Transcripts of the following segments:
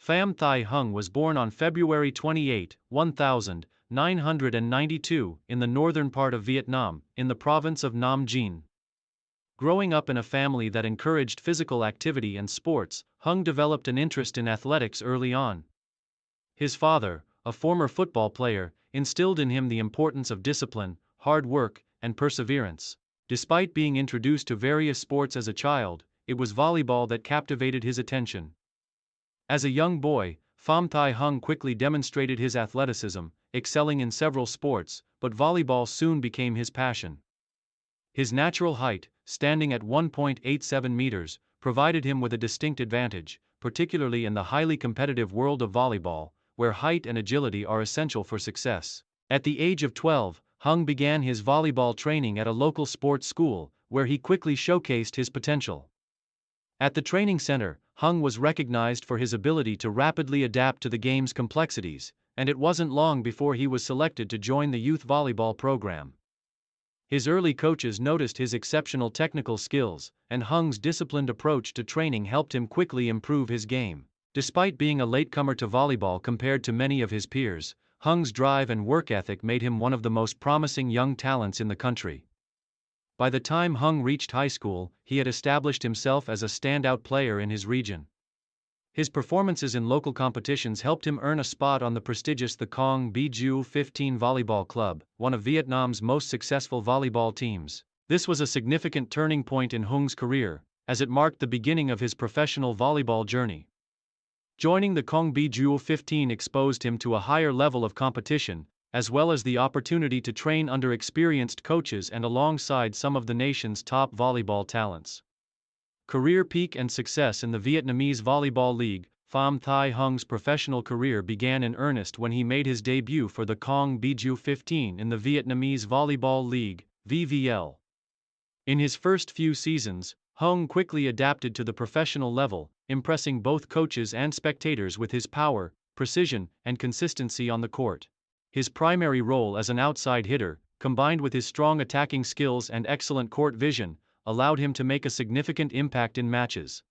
Pham Thai Hung was born on February 28, 1992, in the northern part of Vietnam, in the province of Nam Dinh. Growing up in a family that encouraged physical activity and sports, Hung developed an interest in athletics early on. His father, a former football player, instilled in him the importance of discipline, hard work, and perseverance. Despite being introduced to various sports as a child, it was volleyball that captivated his attention. As a young boy, Pham Thai Hung quickly demonstrated his athleticism, excelling in several sports, but volleyball soon became his passion. His natural height, standing at 1.87 meters, provided him with a distinct advantage, particularly in the highly competitive world of volleyball, where height and agility are essential for success. At the age of 12, Hung began his volleyball training at a local sports school, where he quickly showcased his potential. At the training center, Hung was recognized for his ability to rapidly adapt to the game's complexities, and it wasn't long before he was selected to join the youth volleyball program. His early coaches noticed his exceptional technical skills, and Hung's disciplined approach to training helped him quickly improve his game. Despite being a latecomer to volleyball compared to many of his peers, Hung's drive and work ethic made him one of the most promising young talents in the country. By the time Hung reached high school, he had established himself as a standout player in his region. His performances in local competitions helped him earn a spot on the prestigious The Cong Biju 15 Volleyball Club, one of Vietnam's most successful volleyball teams. This was a significant turning point in Hung's career, as it marked the beginning of his professional volleyball journey. Joining the Cong Biju 15 exposed him to a higher level of competition, as well as the opportunity to train under experienced coaches and alongside some of the nation's top volleyball talents. Career peak and success in the Vietnamese Volleyball League. Pham Thai Hung's professional career began in earnest when he made his debut for the Cong Biju 15 in the Vietnamese Volleyball League, VVL. In his first few seasons, Hung quickly adapted to the professional level, impressing both coaches and spectators with his power, precision, and consistency on the court. His primary role as an outside hitter, combined with his strong attacking skills and excellent court vision, allowed him to make a significant impact in matches.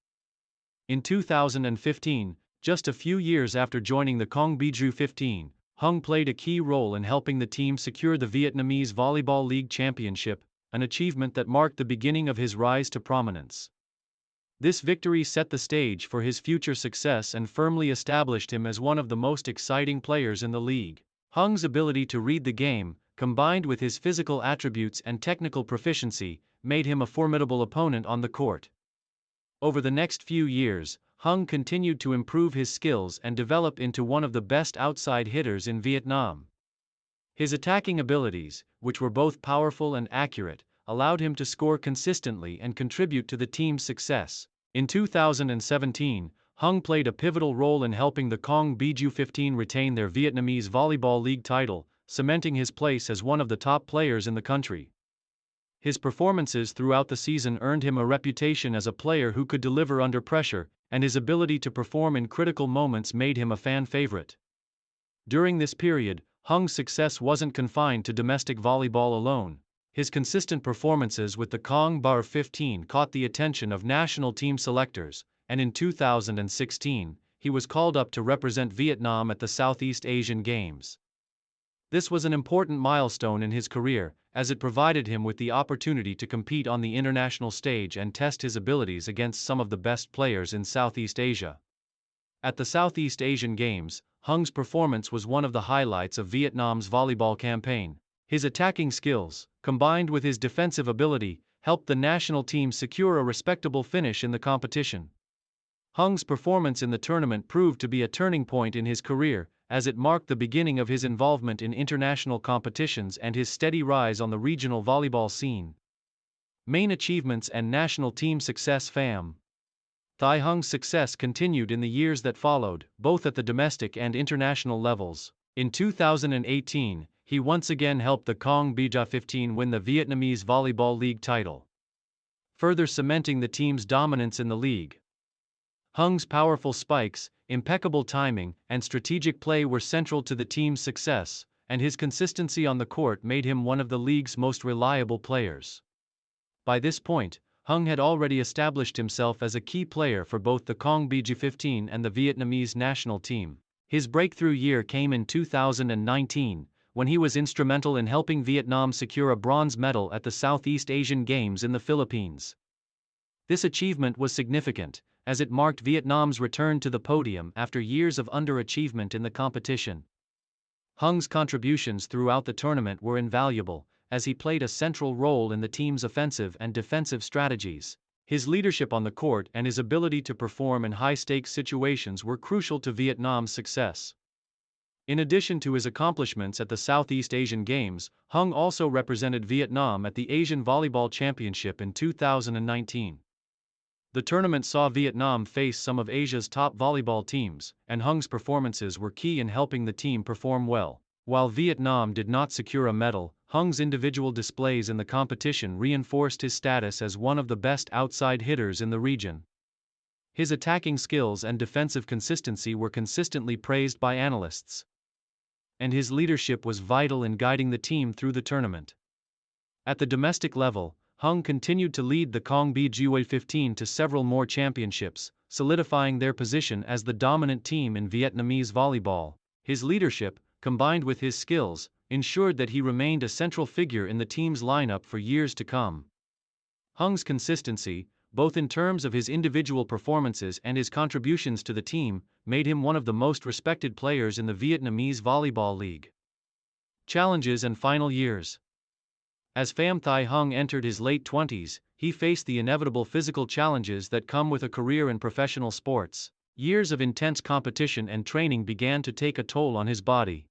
In 2015, just a few years after joining the Cong Biju 15, Hung played a key role in helping the team secure the Vietnamese Volleyball League Championship, an achievement that marked the beginning of his rise to prominence. This victory set the stage for his future success and firmly established him as one of the most exciting players in the league. Hung's ability to read the game, combined with his physical attributes and technical proficiency, made him a formidable opponent on the court. Over the next few years, Hung continued to improve his skills and develop into one of the best outside hitters in Vietnam. His attacking abilities, which were both powerful and accurate, allowed him to score consistently and contribute to the team's success. In 2017, Hung played a pivotal role in helping the Cong Biju 15 retain their Vietnamese Volleyball League title, cementing his place as one of the top players in the country. His performances throughout the season earned him a reputation as a player who could deliver under pressure, and his ability to perform in critical moments made him a fan favorite. During this period, Hung's success wasn't confined to domestic volleyball alone. His consistent performances with the Cong Bar 15 caught the attention of national team selectors, and in 2016, he was called up to represent Vietnam at the Southeast Asian Games. This was an important milestone in his career, as it provided him with the opportunity to compete on the international stage and test his abilities against some of the best players in Southeast Asia. At the Southeast Asian Games, Hung's performance was one of the highlights of Vietnam's volleyball campaign. His attacking skills, combined with his defensive ability, helped the national team secure a respectable finish in the competition. Hung's performance in the tournament proved to be a turning point in his career, as it marked the beginning of his involvement in international competitions and his steady rise on the regional volleyball scene. Main achievements and national team success. Pham Thai Hung's success continued in the years that followed, both at the domestic and international levels. In 2018, he once again helped the Cong Biju 15 win the Vietnamese Volleyball League title, further cementing the team's dominance in the league. Hung's powerful spikes, impeccable timing, and strategic play were central to the team's success, and his consistency on the court made him one of the league's most reliable players. By this point, Hưng had already established himself as a key player for both the Cong BG15 and the Vietnamese national team. His breakthrough year came in 2019, when he was instrumental in helping Vietnam secure a bronze medal at the Southeast Asian Games in the Philippines. This achievement was significant, as it marked Vietnam's return to the podium after years of underachievement in the competition. Hung's contributions throughout the tournament were invaluable, as he played a central role in the team's offensive and defensive strategies. His leadership on the court and his ability to perform in high-stakes situations were crucial to Vietnam's success. In addition to his accomplishments at the Southeast Asian Games, Hung also represented Vietnam at the Asian Volleyball Championship in 2019. The tournament saw Vietnam face some of Asia's top volleyball teams, and Hung's performances were key in helping the team perform well. While Vietnam did not secure a medal, Hung's individual displays in the competition reinforced his status as one of the best outside hitters in the region. His attacking skills and defensive consistency were consistently praised by analysts, and his leadership was vital in guiding the team through the tournament. At the domestic level, Hung continued to lead the Cong BG15 to several more championships, solidifying their position as the dominant team in Vietnamese volleyball. His leadership, combined with his skills, ensured that he remained a central figure in the team's lineup for years to come. Hung's consistency, both in terms of his individual performances and his contributions to the team, made him one of the most respected players in the Vietnamese Volleyball League. Challenges and final years. As Pham Thai Hung entered his late 20s, he faced the inevitable physical challenges that come with a career in professional sports. Years of intense competition and training began to take a toll on his body,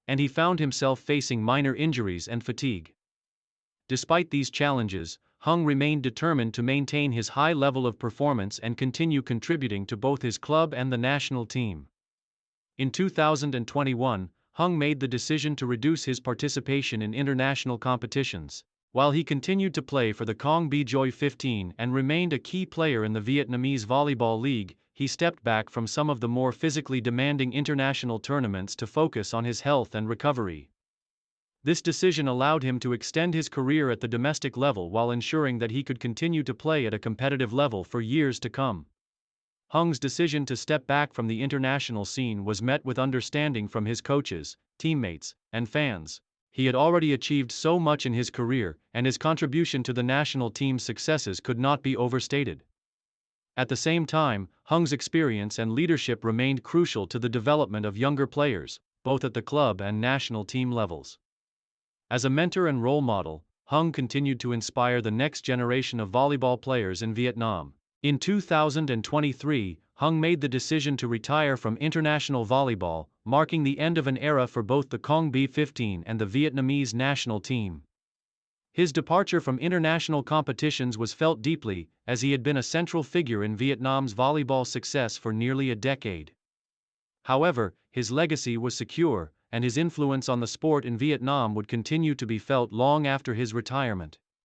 and he found himself facing minor injuries and fatigue. Despite these challenges, Hung remained determined to maintain his high level of performance and continue contributing to both his club and the national team. In 2021, Hung made the decision to reduce his participation in international competitions. While he continued to play for the Cong BG15 and remained a key player in the Vietnamese Volleyball League, he stepped back from some of the more physically demanding international tournaments to focus on his health and recovery. This decision allowed him to extend his career at the domestic level while ensuring that he could continue to play at a competitive level for years to come. Hung's decision to step back from the international scene was met with understanding from his coaches, teammates, and fans. He had already achieved so much in his career, and his contribution to the national team's successes could not be overstated. At the same time, Hung's experience and leadership remained crucial to the development of younger players, both at the club and national team levels. As a mentor and role model, Hung continued to inspire the next generation of volleyball players in Vietnam. In 2023, Hung made the decision to retire from international volleyball, marking the end of an era for both the Cong B15 and the Vietnamese national team. His departure from international competitions was felt deeply, as he had been a central figure in Vietnam's volleyball success for nearly a decade. However, his legacy was secure, and his influence on the sport in Vietnam would continue to be felt long after his retirement.